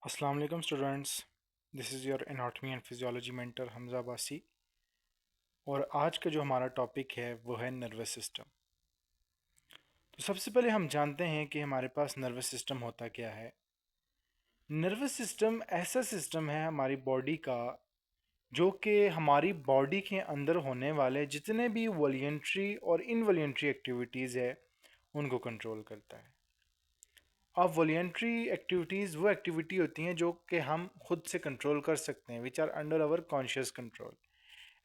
अस्सलाम वालेकुम students. This is your anatomy and physiology mentor Hamza Abbasi. और आज का जो हमारा टॉपिक है वो है नर्वस सिस्टम। तो सबसे पहले हम जानते हैं कि हमारे पास नर्वस सिस्टम होता क्या है। नर्वस सिस्टम ऐसा सिस्टम है हमारी बॉडी का जो कि हमारी बॉडी के अंदर होने वाले जितने भी वॉलंटरी और इनवॉलंटरी एक्टिविटीज़ है उनको कंट्रोल करता है। अब वॉलंटरी एक्टिविटीज़ वो एक्टिविटी होती हैं जो कि हम खुद से कंट्रोल कर सकते हैं, which are under our conscious control.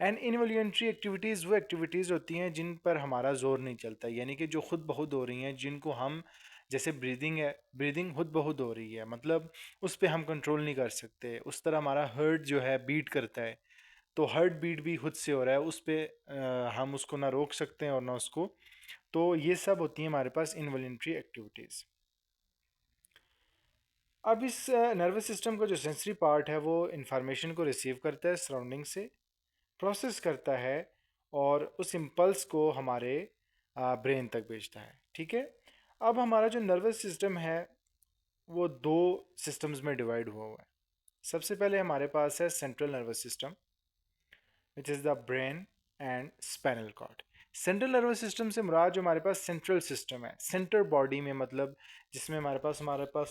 And involuntary activities वो एक्टिविटीज़ होती हैं जिन पर हमारा जोर नहीं चलता, यानी कि जो खुद ब खुद हो रही हैं, जिनको हम जैसे ब्रीदिंग है, ब्रीदिंग खुद ब खुद हो रही है, मतलब उस पर हम कंट्रोल नहीं कर सकते। उस तरह हमारा हार्ट जो है बीट करता है, तो हार्ट बीट भी खुद से हो रहा है, उस पर हम उसको ना रोक सकते हैं और ना उसको। तो ये सब होती हैं हमारे पास इनवॉल्यूंट्री एक्टिविटीज़। अब इस नर्वस सिस्टम का जो सेंसरी पार्ट है वो इंफॉर्मेशन को रिसीव करता है सराउंडिंग से, प्रोसेस करता है और उस इम्पल्स को हमारे ब्रेन तक भेजता है। ठीक है। अब हमारा जो नर्वस सिस्टम है वो दो सिस्टम्स में डिवाइड हुआ हुआ है। सबसे पहले हमारे पास है central nervous system which is the brain and spinal cord. Central nervous system से मुराद जो हमारे पास सेंट्रल सिस्टम है, सेंटर बॉडी में, मतलब जिसमें हमारे पास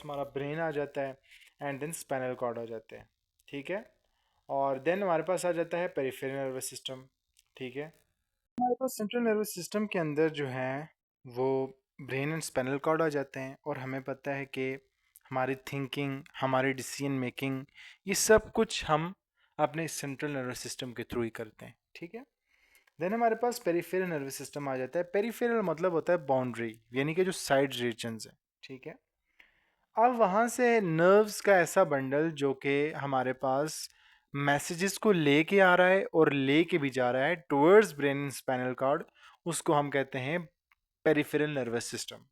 हमारा ब्रेन आ जाता है एंड देन स्पाइनल कॉर्ड आ जाते हैं। ठीक है। और देन हमारे पास आ जाता है पेरिफेरल नर्वस सिस्टम। ठीक है। हमारे पास सेंट्रल नर्वस सिस्टम के अंदर जो है वो ब्रेन एंड स्पाइनल कॉर्ड आ जाते हैं, और हमें पता है कि हमारी थिंकिंग, हमारी डिसीजन मेकिंग, ये सब कुछ हम अपने सेंट्रल नर्वस सिस्टम के थ्रू ही करते हैं। ठीक है। देन हमारे पास पेरिफेरल नर्वस सिस्टम आ जाता है। पेरिफेरल मतलब होता है बाउंड्री, यानी कि जो साइड रीजन्स हैं। ठीक है। अब वहाँ से नर्व्स का ऐसा बंडल जो कि हमारे पास मैसेजेस को लेके आ रहा है और लेके भी जा रहा है टुवर्ड्स ब्रेन स्पाइनल कॉर्ड, उसको हम कहते हैं पेरिफेरल नर्वस सिस्टम।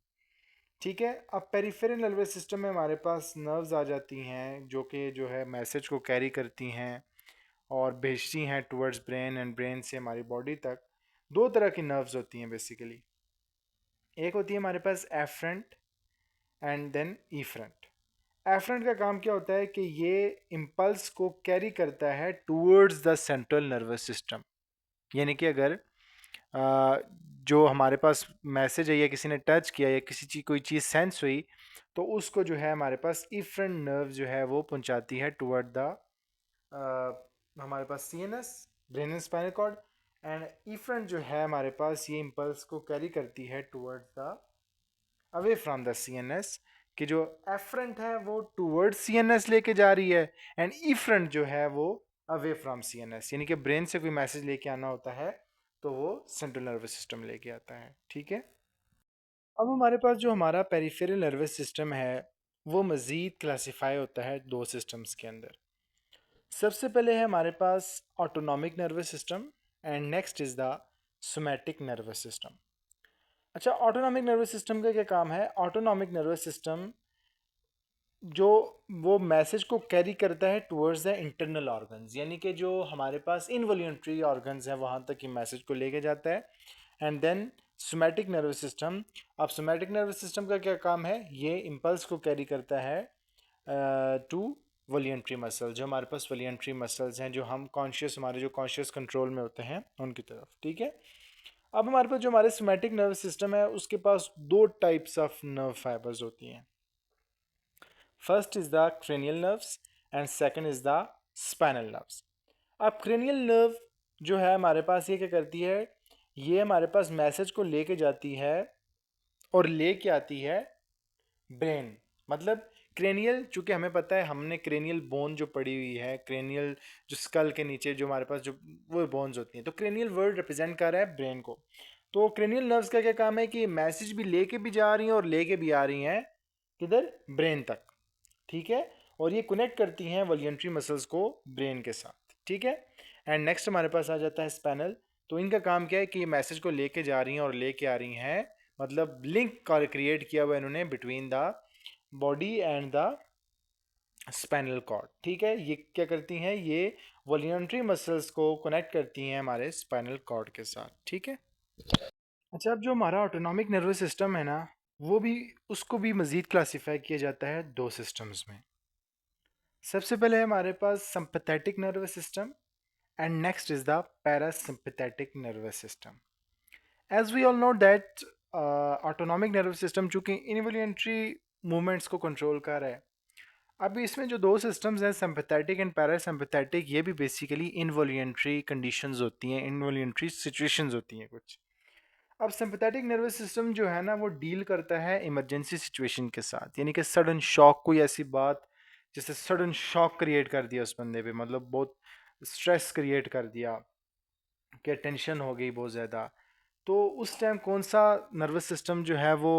ठीक है। अब पेरिफेरल नर्वस सिस्टम में हमारे पास नर्व्स आ जाती हैं जो कि जो है मैसेज को कैरी करती हैं और भेजती हैं टुवर्ड्स ब्रेन एंड ब्रेन से हमारी बॉडी तक। दो तरह की नर्व्स होती हैं बेसिकली। एक होती है हमारे पास efferent and then efferent. Efferent का काम क्या होता है कि ये इम्पल्स को कैरी करता है towards the central nervous system. यानी कि अगर जो हमारे पास मैसेज है या किसी ने टच किया या किसी चीज कोई चीज़ सेंस हुई, तो उसको जो है हमारे पास इफरेंट नर्व जो है वो पहुंचाती है टुवर्ड द हमारे पास CNS, brain and spinal cord. And efferent जो है हमारे पास ये इम्पल्स को कैरी करती है towards the away from the CNS, कि जो एफरेंट है वो टूवर्ड्स सीएनएस लेके जा रही है, एंड इफरेंट जो है वो अवे फ्रॉम सीएनएस, यानी कि ब्रेन से कोई मैसेज लेके आना होता है तो वो सेंट्रल नर्वस सिस्टम लेके आता है। ठीक है। अब हमारे पास जो हमारा पेरिफेरल नर्वस सिस्टम है वो मज़ीद क्लासीफाई होता है दो सिस्टम्स के अंदर। सबसे पहले है हमारे पास autonomic nervous system and next is the somatic nervous system. अच्छा, ऑटोनॉमिक नर्वस सिस्टम का क्या काम है? ऑटोनॉमिक नर्वस सिस्टम जो वो मैसेज को कैरी करता है टुवर्ड्स द इंटरनल ऑर्गन्स, यानी कि जो हमारे पास इनवॉल्यूंटरी ऑर्गन्स हैं वहाँ तक ये मैसेज को लेके जाता है। And then somatic nervous system. अब सोमैटिक नर्वस सिस्टम का क्या काम है? ये इम्पल्स को कैरी करता है टू वॉल्यूंट्री मसल, जो हमारे पास वॉल्यूंट्री मसल्स हैं, जो हम कॉन्शियस, हमारे जो कॉन्शियस कंट्रोल में होते हैं उनकी तरफ। ठीक है। अब हमारे पास जो हमारे सोमैटिक नर्वस सिस्टम है उसके पास दो टाइप्स ऑफ नर्व फाइबर्स होती हैं। First is the cranial nerves and second is the spinal nerves. अब क्रेनियल नर्व जो है हमारे पास ये क्या करती है? ये हमारे पास मैसेज को लेके जाती है और लेके आती है ब्रेन, मतलब क्रेनियल, चूंकि हमें पता है, हमने क्रेनियल बोन जो पड़ी हुई है, क्रेनियल जो स्कल के नीचे जो हमारे पास जो वो बोन्स होती हैं, तो क्रेनियल वर्ड रिप्रेजेंट कर रहा है ब्रेन को। तो क्रेनियल नर्व्स का क्या काम है कि मैसेज भी लेके भी जा रही हैं और लेके भी आ रही हैं किधर? ब्रेन तक। ठीक है। और ये कनेक्ट करती हैं वॉल्यूंट्री मसल्स को ब्रेन के साथ। ठीक है। एंड नेक्स्ट हमारे पास आ जाता है स्पैनल। तो इनका काम क्या है कि ये मैसेज को लेके जा रही हैं और लेके आ रही हैं, मतलब लिंक क्रिएट किया हुआ इन्होंने between the body and the spinal cord. ठीक है। ये क्या करती हैं? ये वॉल्यूंट्री मसल्स को कनेक्ट करती हैं हमारे स्पाइनल कॉर्ड के साथ। ठीक है। अच्छा, अब जो हमारा ऑटोनॉमिक नर्वस सिस्टम है ना, वो भी, उसको भी मज़ीद क्लासीफाई किया जाता है दो सिस्टम्स में। सबसे पहले है हमारे पास sympathetic nervous system and next is the parasympathetic nervous system. As we all know that autonomic nervous system चूंकि इनवॉल्यूंटरी मूवमेंट्स को कंट्रोल कर रहा है. अभी इसमें जो दो सिस्टम्स हैं सिंपैथेटिक एंड पैरासिम्पैथेटिक, ये भी बेसिकली इनवॉल्यूंटरी कंडीशंस होती हैं, इनवॉल्यूंटरी सिचुएशंस होती हैं कुछ. अब सिंपैथेटिक नर्वस सिस्टम जो है ना वो डील करता है इमरजेंसी सिचुएशन के साथ, यानी कि सडन शॉक, कोई ऐसी बात जैसे सडन शॉक क्रिएट कर दिया उस बंदे पे, मतलब बहुत स्ट्रेस क्रिएट कर दिया कि टेंशन हो गई बहुत ज़्यादा. तो उस टाइम कौन सा नर्वस सिस्टम जो है वो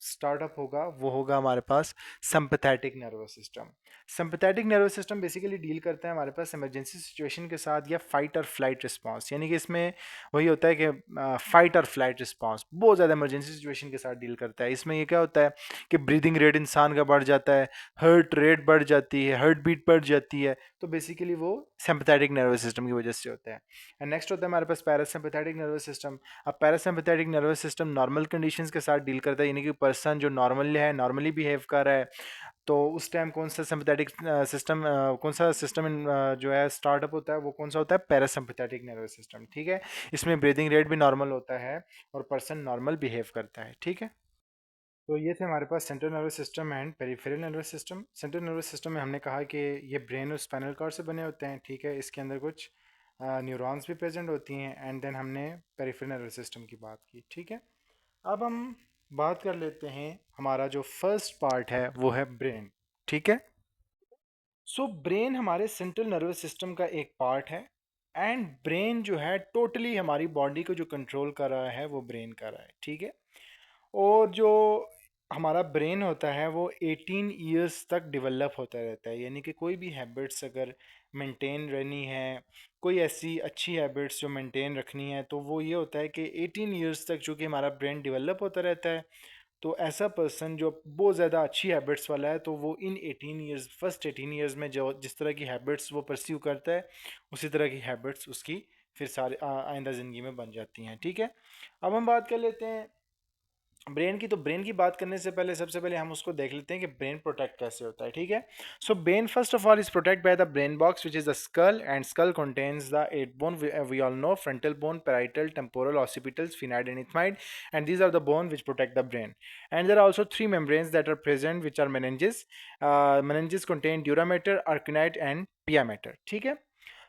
स्टार्टअप होगा, वो होगा हमारे पास sympathetic nervous system. Sympathetic nervous system basically deal करता है हमारे पास इमरजेंसी सिचुएशन के साथ या फाइट और फ्लाइट रिस्पांस, यानी कि इसमें वही होता है कि फाइट और फ्लाइट रिस्पांस बहुत ज़्यादा इमरजेंसी सिचुएशन के साथ डील करता है. इसमें ये क्या होता है कि ब्रीदिंग रेट इंसान का बढ़ जाता है, हार्ट रेट बढ़ जाती है, हार्ट बीट बढ़ जाती है. तो बेसिकली वो सिंपैथेटिक नर्वस सिस्टम की वजह से होता है. एंड नेक्स्ट होता है हमारे पास पैरासिम्पैथेटिक नर्वस सिस्टम. अब parasympathetic nervous system normal conditions के साथ डील करता है, यानी कि पर्सन जो नॉर्मली है, नॉर्मली बिहेव कर रहा है, तो उस टाइम कौन सा सिंपैथेटिक सिस्टम, कौन सा सिस्टम जो है स्टार्टअप होता है, वो कौन सा होता है, पैरासिम्पैथेटिक नर्वस सिस्टम. ठीक है. इसमें ब्रीदिंग रेट भी नॉर्मल होता है और पर्सन नॉर्मल बिहेव करता है. ठीक है. तो ये थे हमारे पास central nervous system and peripheral nervous system. Central nervous system में हमने कहा कि ये ब्रेन और स्पाइनल कॉर्ड से बने होते हैं. ठीक है. इसके अंदर कुछ न्यूरॉन्स भी प्रेजेंट होती हैं. एंड देन हमने पेरिफेरल नर्वस सिस्टम की बात की. ठीक है. अब हम बात कर लेते हैं, हमारा जो फर्स्ट पार्ट है वो है ब्रेन. ठीक है. सो ब्रेन हमारे सेंट्रल नर्वस सिस्टम का एक पार्ट है. एंड ब्रेन जो है टोटली हमारी बॉडी को जो कंट्रोल कर रहा है वो ब्रेन कर रहा है. ठीक है. और जो हमारा ब्रेन होता है वो 18 ईयर्स तक डेवलप होता रहता है, यानी कि कोई भी हैबिट्स अगर मेंटेन रहनी है, कोई ऐसी अच्छी हैबिट्स जो मेंटेन रखनी है, तो वो ये होता है कि 18 ईयर्स तक चूँकि हमारा ब्रेन डेवलप होता रहता है, तो ऐसा पर्सन जो बहुत ज़्यादा अच्छी हैबिट्स वाला है, तो वो इन 18 ईयर्स, फर्स्ट 18 ईयर्स में जो जिस तरह की हैबिट्स वो परस्यू करता है, उसी तरह की हैबिट्स उसकी फिर सारे आइंदा ज़िंदगी में बन जाती हैं. ठीक है. अब हम बात कर लेते हैं ब्रेन की. तो ब्रेन की बात करने से पहले सबसे पहले हम उसको देख लेते हैं कि ब्रेन प्रोटेक्ट कैसे होता है. ठीक है. So brain first of all is protect by the brain box which is the skull, and skull contains the eight bone we all know, frontal bone, parietal, temporal, occipital, sphenoid and ethmoid. And these are the bone which protect the brain. And there are also three membranes that are present which are meninges. Meninges contain dura mater, arcuate and pia mater. ठीक है.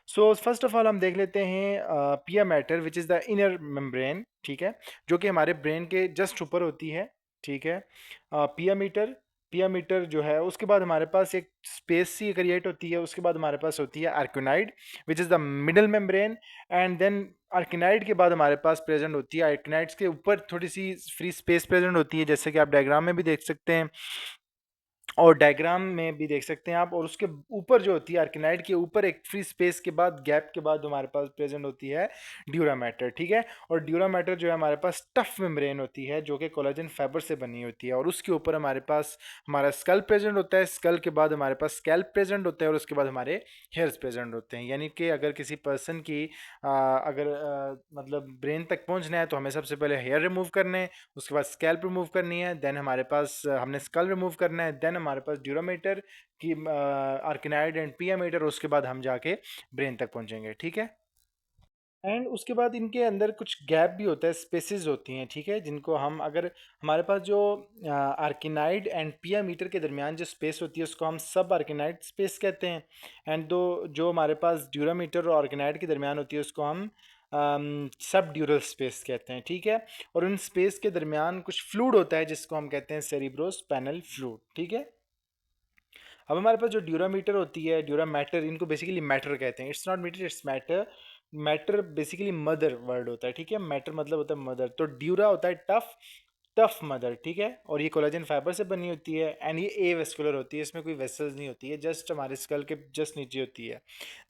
So first of all हम देख लेते हैं पिया matter which is the inner membrane. ठीक है. जो कि हमारे ब्रेन के जस्ट ऊपर होती है. ठीक है. पिया मीटर, पिया मीटर जो है उसके बाद हमारे पास एक स्पेस सी क्रिएट होती है. उसके बाद हमारे पास होती है arachnoid which is the middle membrane. And then arachnoid के बाद हमारे पास प्रेजेंट होती है, आर्किनाइड्स के ऊपर थोड़ी सी फ्री स्पेस प्रेजेंट होती है, जैसे कि आप डायग्राम में भी देख सकते हैं और डायग्राम में भी देख सकते हैं आप. और उसके ऊपर जो होती है आर्किनाइड के ऊपर एक फ्री स्पेस के बाद, गैप के बाद हमारे पास प्रेजेंट होती है ड्यूरा मैटर. ठीक है. और ड्यूरा मैटर जो है हमारे पास टफ मेम्ब्रेन होती है जो कि कोलेजन फाइबर से बनी होती है. और उसके ऊपर हमारे पास हमारा स्कल प्रेजेंट होता है. स्कल के बाद हमारे पास स्कैल्प प्रेजेंट होता है और उसके बाद हमारे हेयर्स प्रेजेंट होते हैं. यानी कि अगर किसी पर्सन की मतलब ब्रेन तक पहुंचना है तो हमें सबसे पहले हेयर रिमूव करने हैं, उसके बाद स्कैल्प रिमूव करनी है, देन हमारे पास हमने स्कल रिमूव करना है, देन हमारे पास ड्यूरामीटर की आर्किनाइड एंड पियामीटर, उसके बाद हम जाके ब्रेन तक पहुंचेंगे. ठीक है. एंड उसके बाद इनके अंदर कुछ गैप भी होता है, स्पेसेस होती हैं. ठीक है. जिनको हम अगर हमारे पास जो आर्किनाइड एंड पियामीटर के दरमियान जो स्पेस होती है उसको हम सब आर्किनाइड स्पेस कहते हैं. एंड दो जो हमारे पास ड्यूरामीटर और आर्किनाइड के दरमियान होती है उसको हम सब ड्यूरल स्पेस कहते हैं. ठीक है. और उन स्पेस के दरमियान कुछ फ्लूड होता है जिसको हम कहते हैं सेरिब्रोस्पाइनल फ्लूड. ठीक है. अब हमारे पास जो ड्यूरामीटर होती है, ड्यूरा मैटर, इनको बेसिकली मैटर कहते हैं. It's not meter, it's mater. Mater basically mother word होता है. ठीक है. मैटर मतलब होता है मदर. तो ड्यूरा होता है टफ, टफ मदर. ठीक है. और ये कोलेजन फाइबर से बनी होती है. एंड ये ए वेस्कुलर होती है, इसमें कोई वेसल्स नहीं होती है, जस्ट हमारे स्कल के जस्ट नीचे होती है.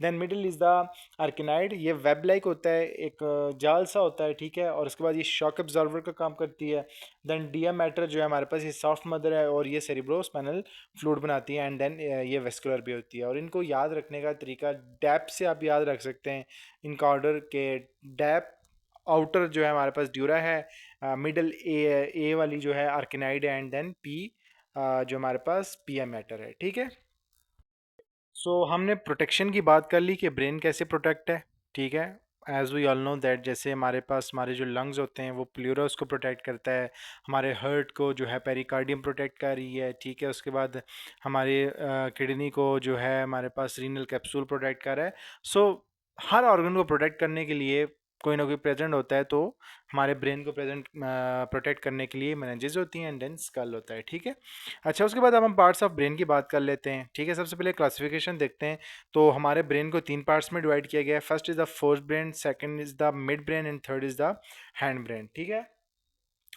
Then middle is the arachnoid. ये वेब लाइक होता है, एक जाल सा होता है. ठीक है. और उसके बाद ये शॉक एब्जॉर्वर का काम करती है. देन डिया मैटर जो है हमारे पास ये सॉफ्ट मदर है और ये सेरिब्रोस्पाइनल फ्लूइड बनाती है. एंड देन ये वेस्कुलर भी होती है. और इनको याद रखने का तरीका डैप से आप याद रख सकते हैं. इनका ऑर्डर के डैप, आउटर जो है हमारे पास ड्यूरा है, मिडल ए वाली जो है आर्किनाइड, एंड देन पी जो हमारे पास पीएम मैटर है. ठीक है. हमने प्रोटेक्शन की बात कर ली कि ब्रेन कैसे प्रोटेक्ट है, ठीक है। As we all know that, जैसे हमारे पास हमारे जो लंग्स होते हैं वो प्लूरस को प्रोटेक्ट करता है, हमारे हार्ट को जो है पेरिकार्डियम प्रोटेक्ट कर रही है, ठीक है। उसके बाद हमारे किडनी को जो है हमारे पास रीनल कैप्सूल प्रोटेक्ट कर रहा है। सो हर ऑर्गन को प्रोटेक्ट करने के लिए कोई ना कोई प्रेजेंट होता है, तो हमारे ब्रेन को प्रोटेक्ट करने के लिए मेनिंजेस होती हैं एंड देन स्कल होता है, ठीक है। अच्छा, उसके बाद अब हम पार्ट्स ऑफ ब्रेन की बात कर लेते हैं, ठीक है। सबसे पहले क्लासिफिकेशन देखते हैं। तो हमारे ब्रेन को 3 पार्ट्स में डिवाइड किया गया है। First is the fourth brain, second is the mid brain and third is the hind brain, ठीक है।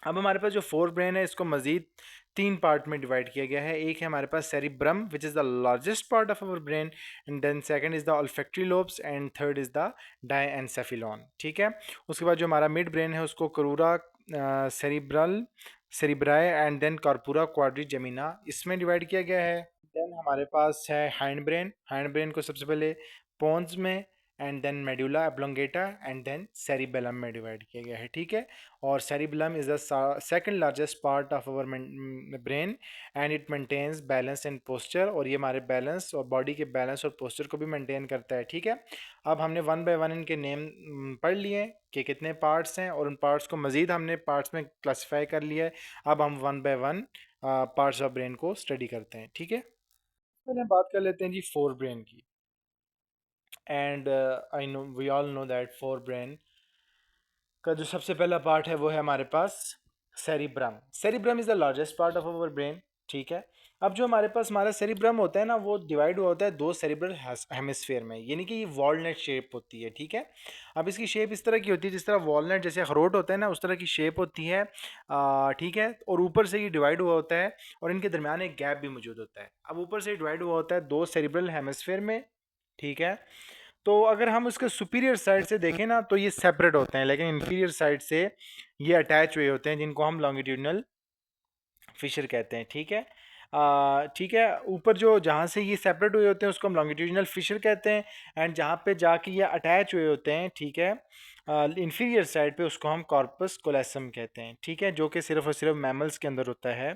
अब हमारे पास जो फोर्थ ब्रेन है इसको मजीद 3 पार्ट में डिवाइड किया गया है। एक है हमारे पास cerebrum which is the largest part of our brain, and then second is the olfactory lobes and third is the diencephalon, ठीक है। उसके बाद जो हमारा मिड ब्रेन है उसको crura, cerebral, cerebri and then corpora quadrigemina इसमें डिवाइड किया गया है। देन हमारे पास है हैंड ब्रेन। हैंड ब्रेन को सबसे पहले पोन्स में and then medulla oblongata and then cerebellum में डिवाइड किया गया है, ठीक है। और cerebellum is the second largest part of our brain and it maintains balance and posture, और ये हमारे बैलेंस और बॉडी के बैलेंस और पोस्चर को भी मेंटेन करता है, ठीक है। अब हमने वन बाय वन इनके नेम पढ़ लिए कि कितने पार्ट्स हैं, और उन पार्ट्स को मज़ीद हमने पार्ट्स में क्लासीफाई कर लिया है। अब हम one by one parts of brain को स्टडी करते हैं, ठीक है। पहले बात कर लेते हैं जी फोर ब्रेन की। And I know we all know that forebrain का जो सबसे पहला पार्ट है वो है हमारे पास cerebrum. Cerebrum is the largest part of our brain, ठीक है। अब जो हमारे पास हमारा सेरिब्रम होता है ना, वो डिवाइड हुआ होता है 2 सेरिब्रल हेमिस्फीयर में, यानी कि ये वॉलनट शेप होती है, ठीक है। अब इसकी शेप इस तरह की होती है जिस तरह वॉलनट जैसे अखरोट होता है ना, उस तरह की शेप होती है, ठीक है। और ऊपर से ये डिवाइड हुआ होता है और इनके दरमियान एक गैप भी मौजूद होता है। अब ऊपर से डिवाइड हुआ होता है 2 सेरिब्रल हेमिस्फीयर में, ठीक है। तो अगर हम उसके सुपीरियर साइड से देखें ना तो ये सेपरेट होते हैं, लेकिन इंफीरियर साइड से ये अटैच हुए होते हैं, जिनको हम लॉन्गिट्यूडनल फिशर कहते हैं, ठीक है। ठीक है, ऊपर जो जहाँ से ये सेपरेट हुए होते हैं उसको हम लॉन्गिट्यूडनल फिशर कहते हैं, एंड जहाँ पे जाके ये अटैच हुए होते हैं, ठीक है, इंफीरियर साइड पे उसको हम कॉर्पस कोलेसम कहते हैं, ठीक है, जो कि सिर्फ और सिर्फ मैमल्स के अंदर होता है,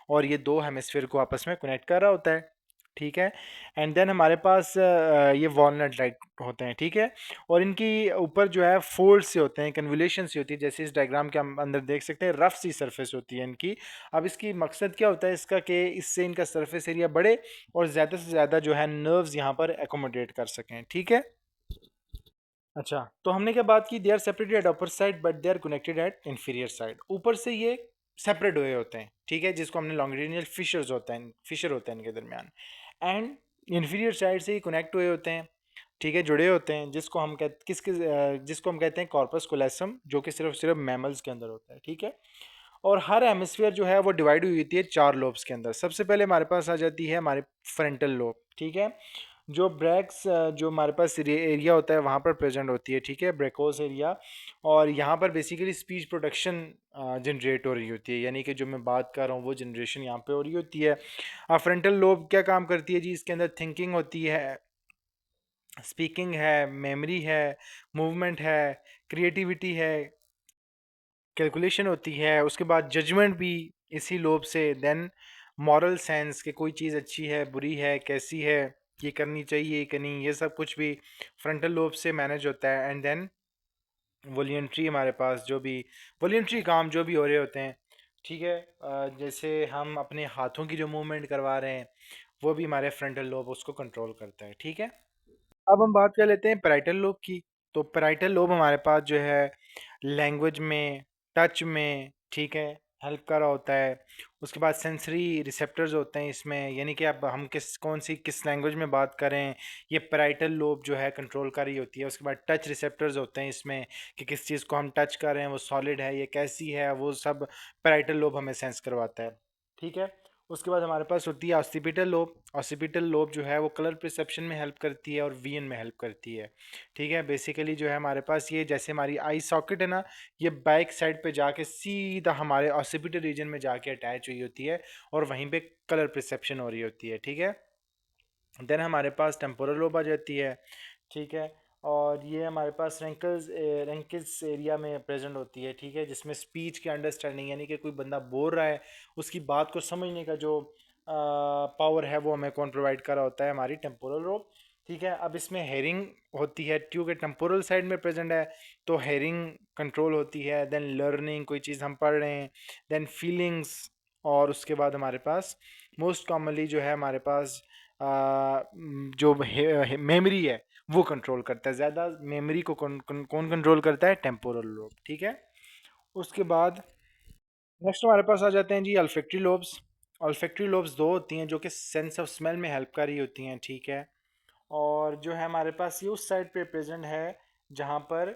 और ये 2 हेमिस्फीयर को आपस में कनेक्ट कर रहा होता है, ठीक है। एंड देन हमारे पास ये वॉलनट लाइक होते हैं, ठीक है। और इनकी ऊपर जो है फोल्ड से होते हैं, कन्वोल्यूशन से होती है, जैसे इस डायग्राम के हम अंदर देख सकते हैं, रफ सी सरफेस होती है इनकी। अब इसकी मकसद क्या होता है इसका, कि इससे इनका सरफेस एरिया बढ़े और ज़्यादा से ज़्यादा जो है नर्व्स यहाँ पर एकोमोडेट कर सकें, ठीक है। अच्छा, तो हमने क्या बात की, they are separated at upper side but they are connected at inferior side. ऊपर से ये सेपरेट हुए होते हैं, ठीक है, जिसको हमने लॉन्गिट्यूडिनल फिशर्स होता है, फिशर होता है इनके दरमियान। एंड इंफीरियर साइड से ही कनेक्ट हुए होते हैं, ठीक है, जुड़े होते हैं, जिसको हम कहते हैं कॉर्पस कोलेसम, जो कि सिर्फ सिर्फ मैमल्स के अंदर होता है, ठीक है। और हर हेमिस्फीयर जो है वो डिवाइड हुई होती है 4 लोब्स के अंदर। सबसे पहले हमारे पास आ जाती है हमारे फ्रंटल लोब, ठीक है, जो ब्रैक्स जो हमारे पास एरिया होता है वहाँ पर प्रेजेंट होती है, ठीक है, ब्रेकोस एरिया। और यहाँ पर बेसिकली स्पीच प्रोडक्शन जनरेट हो रही होती है, यानी कि जो मैं बात कर रहा हूँ वो जनरेशन यहाँ पे हो रही होती है। फ्रंटल लोब क्या काम करती है जी, इसके अंदर थिंकिंग होती है, स्पीकिंग है, मेमोरी है, मूवमेंट है, क्रिएटिविटी है, कैलकुलेशन होती है। उसके बाद जजमेंट भी इसी लोब से, देन मॉरल सेंस कि कोई चीज़ अच्छी है, बुरी है, कैसी है, ये करनी चाहिए कि नहीं, ये सब कुछ भी फ्रंटल लोब से मैनेज होता है। एंड देन वॉलेंट्री, हमारे पास जो भी वॉलेंट्री काम जो भी हो रहे होते हैं, ठीक है, जैसे हम अपने हाथों की जो मूवमेंट करवा रहे हैं वो भी हमारे फ्रंटल लोब उसको कंट्रोल करता है, ठीक है। अब हम बात कर लेते हैं पैराइटल लोब की। तो पैराइटल लोब हमारे पास जो है लैंग्वेज में, टच में, ठीक है, हेल्प कर रहा होता है। उसके बाद सेंसरी रिसेप्टर्स होते हैं इसमें, यानी कि अब हम किस लैंग्वेज में बात करें, ये पैराइटल लोब जो है कंट्रोल कर रही होती है। उसके बाद टच रिसेप्टर्स होते हैं इसमें, कि किस चीज़ को हम टच कर रहे हैं, वो सॉलिड है, ये कैसी है, वो सब पैराइटल लोब हमें सेंस करवाता है, ठीक है। उसके बाद हमारे पास होती है ऑसिपिटल लोब। ऑसिपिटल लोब जो है वो कलर परसेप्शन में हेल्प करती है और विजन में हेल्प करती है, ठीक है। बेसिकली जो है हमारे पास ये, जैसे हमारी आई सॉकेट है ना, ये बैक साइड पे जाके सीधा हमारे ऑसिपिटल रीजन में जाके अटैच हुई होती है और वहीं पे कलर परसेप्शन हो रही होती है, ठीक है। देन हमारे पास टेम्पोरल लोब आ जाती है, ठीक है, और ये हमारे पास रैंकिल्स एरिया में प्रेजेंट होती है, ठीक है, जिसमें स्पीच की अंडरस्टैंडिंग, यानी कि कोई बंदा बोल रहा है उसकी बात को समझने का जो पावर है वो हमें कौन प्रोवाइड कर रहा होता है, हमारी टेम्पोरल लोब। ठीक है, अब इसमें हेयरिंग होती है क्योंकि टेम्पोरल साइड में प्रेजेंट है, तो हेयरिंग कंट्रोल होती है। देन लर्निंग, कोई चीज़ हम पढ़ रहे हैं। देन फीलिंग्स, और उसके बाद हमारे पास मोस्ट कॉमनली जो है हमारे पास जो मेमोरी है वो कंट्रोल करता है। ज़्यादा मेमोरी को कौन कंट्रोल करता है? Temporal lobe. ठीक है, उसके बाद नेक्स्ट हमारे पास आ जाते हैं जी अल्फैक्टरी लोब्स। अल्फैक्टरी लोब्स दो होती हैं जो कि सेंस ऑफ स्मेल में हेल्प कर रही होती हैं। ठीक है, और जो है हमारे पास ये उस साइड पे प्रेजेंट है जहाँ पर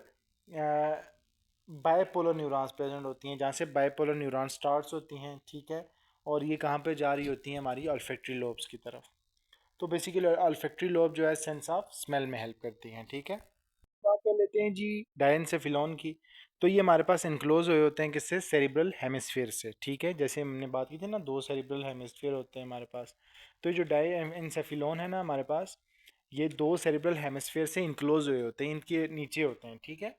बायपोलर न्यूरॉन्स प्रेजेंट होती हैं, जहाँ से बायपोलर न्यूरॉन स्टार्ट्स होती हैं। ठीक है, और ये कहाँ पे जा रही होती हैं? हमारी अल्फैक्टरी लोब्स की तरफ। तो बेसिकली अल्फैक्टरी लोब जो है सेंस ऑफ स्मेल में हेल्प करती हैं। ठीक है, बात कर लेते हैं जी डायनसेफिलॉन की। तो ये हमारे पास इनक्लोज हुए होते हैं किससे? सेरिब्रल हेमिस्फीयर से। ठीक है, जैसे हमने बात की थी ना, दो सेरिब्रल हेमिस्फीयर होते हैं हमारे पास। तो ये जो डायनसेफिलॉन है ना हमारे पास, ये दो सेरिब्रल हेमिस्फीयर से इनक्लोज हुए होते हैं, इनके नीचे होते हैं। ठीक है,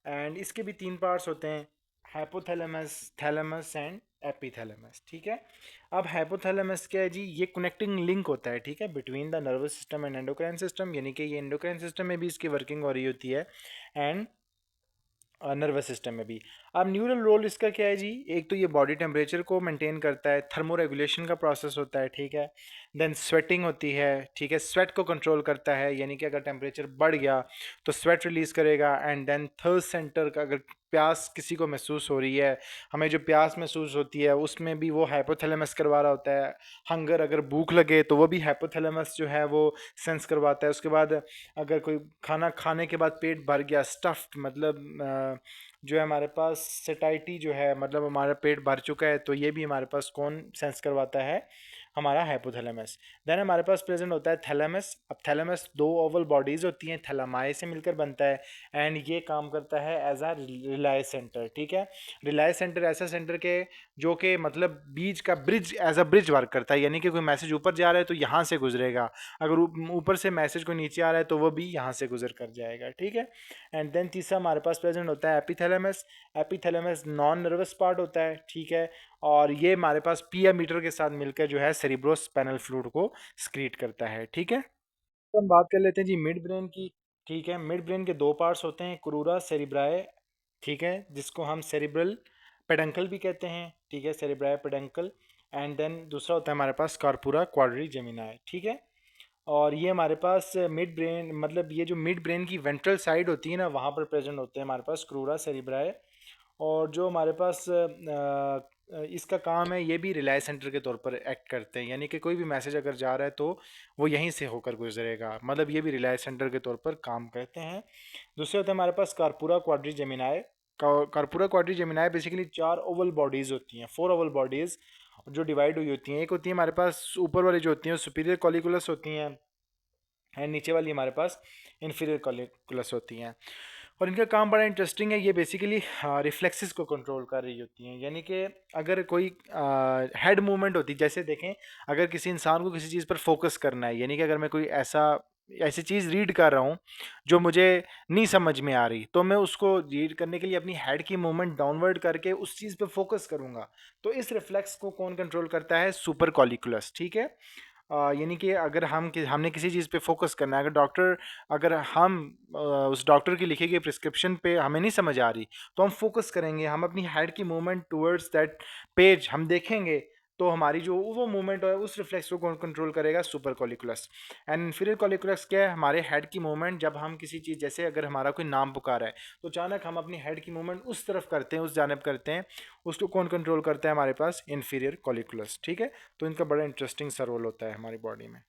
एंड इसके भी तीन पार्ट्स होते हैं, हाइपोथैलेमस, थैलेमस एंड एपीथैलेमस। ठीक है, अब हाइपोथैलेमस क्या है जी? ये कनेक्टिंग लिंक होता है, ठीक है, between the nervous system and endocrine system, यानी कि ये एंडोक्राइन सिस्टम में भी इसकी वर्किंग हो रही होती है एंड नर्वस सिस्टम में भी। अब न्यूरल रोल इसका क्या है जी? एक तो ये बॉडी टेम्परेचर को मेंटेन करता है, थर्मो रेगुलेशन का प्रोसेस होता है। ठीक है, देन स्वेटिंग होती है। ठीक है, स्वेट को कंट्रोल करता है, यानी कि अगर टेम्परेचर बढ़ गया तो स्वेट रिलीज करेगा। एंड देन थर्स्ट सेंटर का, अगर प्यास किसी को महसूस हो रही है, हमें जो प्यास महसूस होती है उसमें भी वो हाइपोथैलेमस करवा रहा होता है। हंगर, अगर भूख लगे तो वो भी हाइपोथैलेमस जो है वो सेंस करवाता है। उसके बाद अगर कोई खाना खाने के बाद पेट भर गया, स्टफ्ड, मतलब जो है हमारे पास सेटाइटी जो है, मतलब हमारा पेट भर चुका है, तो ये भी हमारे पास कौन सेंस करवाता है? हमारा हाइपोथैलेमस। देन हमारे पास प्रेजेंट होता है थैलेमस। अब थैलेमस दो ओवल बॉडीज होती हैं, थैलामाई से मिलकर बनता है, एंड ये काम करता है एज अ रिलाय सेंटर। ठीक है, रिलाय सेंटर ऐसा सेंटर के जो कि मतलब बीच का bridge, as a bridge work करता है, यानी कि कोई मैसेज ऊपर जा रहा है तो यहाँ से गुजरेगा, अगर ऊपर से मैसेज कोई नीचे आ रहा है तो वो भी यहाँ से गुजर कर जाएगा। ठीक है, एंड देन तीसरा हमारे पास प्रेजेंट होता है epithalamus. Epithalamus non nervous part होता है। ठीक है, और ये हमारे पास पिया मीटर के साथ मिलकर जो है सेरिब्रोस्पाइनल फ्लूइड को स्क्रीट करता है। ठीक है, तो हम बात कर लेते हैं जी मिड ब्रेन की। ठीक है, मिड ब्रेन के दो पार्ट्स होते हैं, क्रूरा सेरिब्राए, ठीक है, जिसको हम सेरिब्रल पेडंकल भी कहते हैं। ठीक है, सेरिब्राए पेडंकल। एंड देन दूसरा होता है हमारे पास कार्पुरा क्वाड्री जेमिनाई। ठीक है, और ये हमारे पास मिड ब्रेन, मतलब ये जो मिड ब्रेन की वेंट्रल साइड होती है ना, वहाँ पर प्रेजेंट होते हैं हमारे पास क्रूरा सेरिब्राए। और जो हमारे पास इसका काम है, ये भी रिलाय सेंटर के तौर पर एक्ट करते हैं, यानी कि कोई भी मैसेज अगर जा रहा है तो वो यहीं से होकर गुजरेगा, मतलब ये भी रिलाय सेंटर के तौर पर काम करते हैं। दूसरे होते हैं हमारे पास corpora quadrigemina. Corpora quadrigemina basically चार ओवल बॉडीज़ होती हैं, फोर ओवल बॉडीज़ जो डिवाइड हुई होती हैं। एक होती है हमारे पास ऊपर वाली जो होती हैं सुपीरियर कॉलिकुलस होती हैं, एंड नीचे वाली हमारे पास इन्फीरियर कॉलिकुलस होती हैं। और इनका काम बड़ा इंटरेस्टिंग है, ये बेसिकली रिफ्लेक्सेस को कंट्रोल कर रही होती हैं, यानी कि अगर कोई हेड मूवमेंट होती है, जैसे देखें अगर किसी इंसान को किसी चीज़ पर फोकस करना है, यानी कि अगर मैं कोई ऐसी चीज़ रीड कर रहा हूँ जो मुझे नहीं समझ में आ रही, तो मैं उसको रीड करने के लिए अपनी हेड की मूवमेंट डाउनवर्ड करके उस चीज़ पे फोकस करूँगा। तो इस रिफ्लेक्स को कौन कंट्रोल करता है? Super colliculus. ठीक है, यानी कि अगर हमने किसी चीज़ पे फोकस करना है, अगर हम उस डॉक्टर की लिखी गई प्रिस्क्रिप्शन पे हमें नहीं समझ आ रही, तो हम फोकस करेंगे, हम अपनी हेड की मूवमेंट टुवर्ड्स दैट पेज हम देखेंगे, तो हमारी जो वो मूवमेंट है उस रिफ्लेक्स को कौन कंट्रोल करेगा? Super colliculus. And inferior colliculus क्या है? हमारे हेड की मूवमेंट, जब हम किसी चीज़, जैसे अगर हमारा कोई नाम पुकारा है तो अचानक हम अपनी हेड की मूवमेंट उस तरफ करते हैं, उस जानब करते हैं, उसको कौन कंट्रोल करता है? हमारे पास इन्फीरियर कॉलिकुलस। ठीक है, तो इनका बड़ा इंटरेस्टिंग सा रोल होता है हमारी बॉडी में।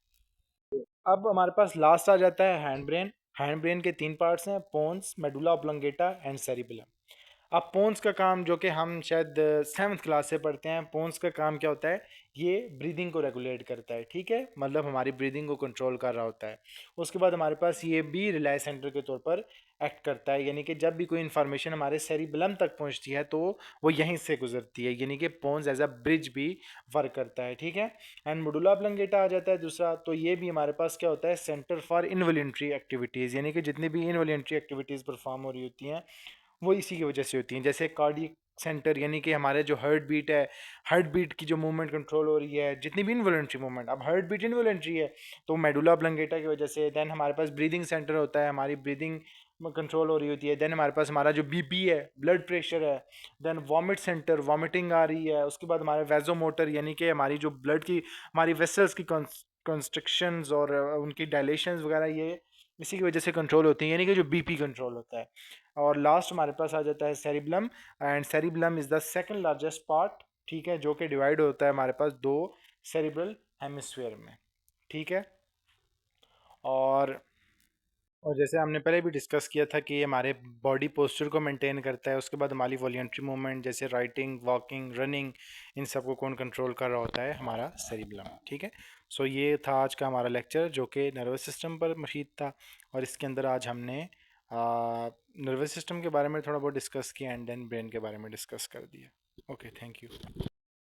अब हमारे पास लास्ट आ जाता है हैंड ब्रेन। हैंड ब्रेन के तीन पार्ट्स हैं, pons, medulla oblongata and cerebellum. अब पोन्स का काम, जो कि हम शायद सेवन्थ क्लास से पढ़ते हैं, पोन्स का काम क्या होता है? ये ब्रीदिंग को रेगुलेट करता है। ठीक है, मतलब हमारी ब्रीदिंग को कंट्रोल कर रहा होता है। उसके बाद हमारे पास ये भी रिलाय सेंटर के तौर पर एक्ट करता है, यानी कि जब भी कोई इन्फॉर्मेशन हमारे सेरिबेलम तक पहुंचती है तो वो यहीं से गुजरती है, यानी कि पोन्स एज अ ब्रिज भी वर्क करता है। ठीक है, एंड मेडुला ऑब्लोंगेटा आ जाता है दूसरा, तो ये भी हमारे पास क्या होता है? सेंटर फॉर इनवॉल्यूंटरी एक्टिविटीज़, यानी कि जितनी भी इनवॉल्यूंटरी एक्टिविटीज़ परफॉर्म हो रही होती हैं वो इसी की वजह से होती हैं, जैसे कार्डियक सेंटर, यानी कि हमारे जो हार्ट बीट है, हार्ट बीट की जो मूवमेंट कंट्रोल हो रही है, जितनी भी इनवॉलेंट्री मूवमेंट, अब हार्ट बीट इनवॉलेंट्री है तो मेडुला ऑब्लंगेटा की वजह से। देन हमारे पास ब्रीदिंग सेंटर होता है, हमारी ब्रीदिंग कंट्रोल हो रही होती है। देन हमारे पास हमारा जो बीपी है, ब्लड प्रेशर है। देन वॉमिट सेंटर, वॉमिटिंग आ रही है। उसके बाद हमारे वेजोमोटर, यानी कि हमारी जो ब्लड की, हमारी वेसल्स की कंस्ट्रक्शंस और उनकी डायलेशंस वगैरह, ये इसी की वजह से कंट्रोल होती है, यानी कि जो बीपी कंट्रोल होता है। और लास्ट हमारे पास आ जाता है cerebellum, and cerebellum is the second largest part, ठीक है, जो कि डिवाइड होता है हमारे पास दो सेरिब्रल हेमिस्फीयर में, ठीक है। और जैसे हमने पहले भी डिस्कस किया था कि ये हमारे बॉडी पोस्चर को मेंटेन करता है। उसके बाद हमारी वॉल्यूंटरी मूवमेंट जैसे राइटिंग, वॉकिंग, रनिंग, इन सब को कौन कंट्रोल कर रहा होता है? हमारा सेरिबलम, ठीक है। सो ये था आज का हमारा लेक्चर जो कि नर्वस सिस्टम पर मशीद था, और इसके अंदर आज हमने नर्वस सिस्टम के बारे में थोड़ा बहुत डिस्कस किया एंड देन ब्रेन के बारे में डिस्कस कर दिया। Okay, thank you.